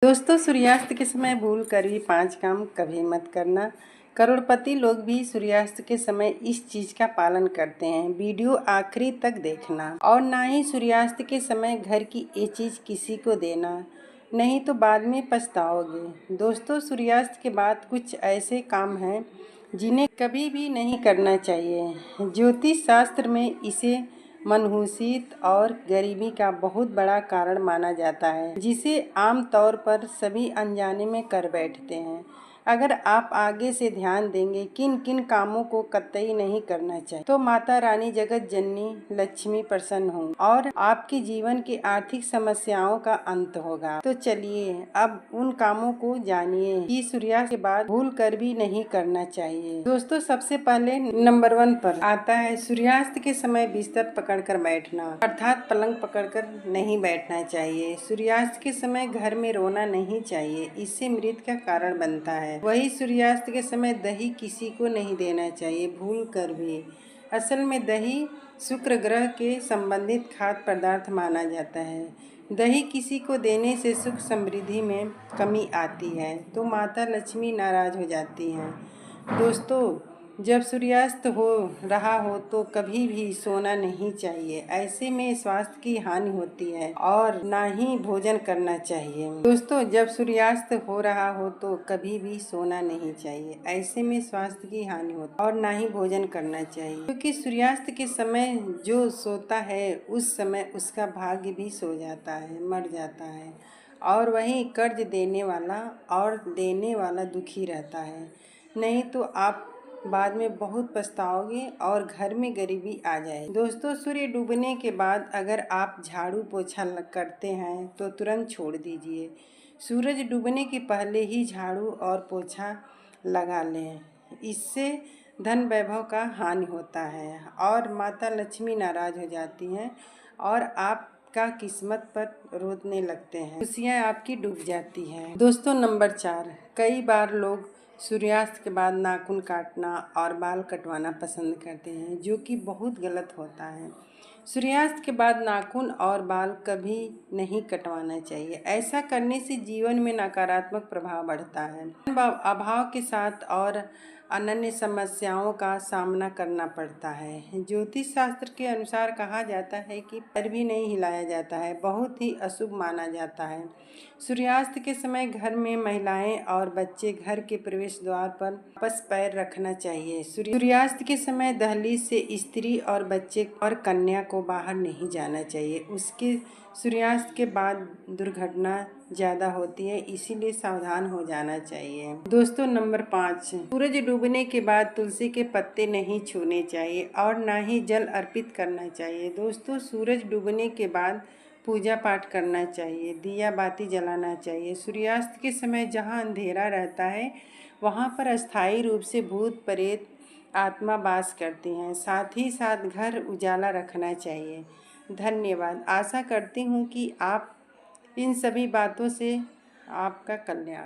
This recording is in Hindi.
दोस्तों, सूर्यास्त के समय भूल कर भी 5 काम कभी मत करना। करोड़पति लोग भी सूर्यास्त के समय इस चीज का पालन करते हैं। वीडियो आखिरी तक देखना और ना ही सूर्यास्त के समय घर की ये चीज किसी को देना, नहीं तो बाद में पछताओगे। दोस्तों, सूर्यास्त के बाद कुछ ऐसे काम हैं जिन्हें कभी भी नहीं करना चाहिए। ज्योतिष शास्त्र में इसे मनहूसियत और गरीबी का बहुत बड़ा कारण माना जाता है, जिसे आम तौर पर सभी अनजाने में कर बैठते हैं। अगर आप आगे से ध्यान देंगे किन किन कामों को कतई नहीं करना चाहिए, तो माता रानी जगत जननी लक्ष्मी प्रसन्न होंगी और आपके जीवन की आर्थिक समस्याओं का अंत होगा। तो चलिए अब उन कामों को जानिए कि सूर्यास्त के बाद भूल कर भी नहीं करना चाहिए। दोस्तों, सबसे पहले नंबर 1 पर आता है सूर्यास्त के समय बिस्तर पकड़कर बैठना, अर्थात पलंग पकड़कर नहीं बैठना चाहिए। सूर्यास्त के समय घर में रोना नहीं चाहिए, इससे मृत्यु का कारण बनता है। वही सूर्यास्त के समय दही किसी को नहीं देना चाहिए, भूल कर भी। असल में दही शुक्र ग्रह के संबंधित खाद्य पदार्थ माना जाता है। दही किसी को देने से सुख समृद्धि में कमी आती है तो माता लक्ष्मी नाराज हो जाती हैं। दोस्तों, जब सूर्यास्त हो रहा हो तो कभी भी सोना नहीं चाहिए, ऐसे में स्वास्थ्य की हानि होती है और ना ही भोजन करना चाहिए। दोस्तों, जब सूर्यास्त हो रहा हो तो कभी भी सोना नहीं चाहिए, ऐसे में स्वास्थ्य की हानि होती है और ना ही भोजन करना चाहिए, क्योंकि सूर्यास्त के समय जो सोता है उस समय उसका भाग्य भी सो जाता है, मर जाता है और वहीं कर्ज देने वाला और देने वाला दुखी रहता है। नहीं तो आप बाद में बहुत पछताओगे और घर में गरीबी आ जाएगी। दोस्तों, सूर्य डूबने के बाद अगर आप झाड़ू पोछा करते हैं तो तुरंत छोड़ दीजिए। सूरज डूबने के पहले ही झाड़ू और पोछा लगा लें, इससे धन वैभव का हानि होता है और माता लक्ष्मी नाराज हो जाती हैं और आपका किस्मत पर रोने लगते हैं, खुशियाँ आपकी डूब जाती हैं। दोस्तों, नंबर 4, कई बार लोग सूर्यास्त के बाद नाखून काटना और बाल कटवाना पसंद करते हैं, जो कि बहुत गलत होता है। सूर्यास्त के बाद नाखून और बाल कभी नहीं कटवाना चाहिए। ऐसा करने से जीवन में नकारात्मक प्रभाव बढ़ता है, अभाव के साथ और अन्य समस्याओं का सामना करना पड़ता है। ज्योतिष शास्त्र के अनुसार कहा जाता है कि पैर भी नहीं हिलाया जाता है, बहुत ही अशुभ माना जाता है। सूर्यास्त के समय घर में महिलाएं और बच्चे घर के प्रवेश द्वार पर वापस पैर रखना चाहिए। सूर्यास्त के समय दहलीज से स्त्री और बच्चे और कन्या को बाहर नहीं जाना चाहिए। उसके सूर्यास्त के बाद दुर्घटना ज़्यादा होती है, इसीलिए सावधान हो जाना चाहिए। दोस्तों, नंबर 5, सूरज डूबने के बाद तुलसी के पत्ते नहीं छूने चाहिए और ना ही जल अर्पित करना चाहिए। दोस्तों, सूरज डूबने के बाद पूजा पाठ करना चाहिए, दिया बाती जलाना चाहिए। सूर्यास्त के समय जहाँ अंधेरा रहता है वहाँ पर अस्थायी रूप से भूत प्रेत आत्मा वास करती हैं। साथ ही साथ घर उजाला रखना चाहिए। धन्यवाद। आशा करती हूँ कि आप इन सभी बातों से आपका कल्याण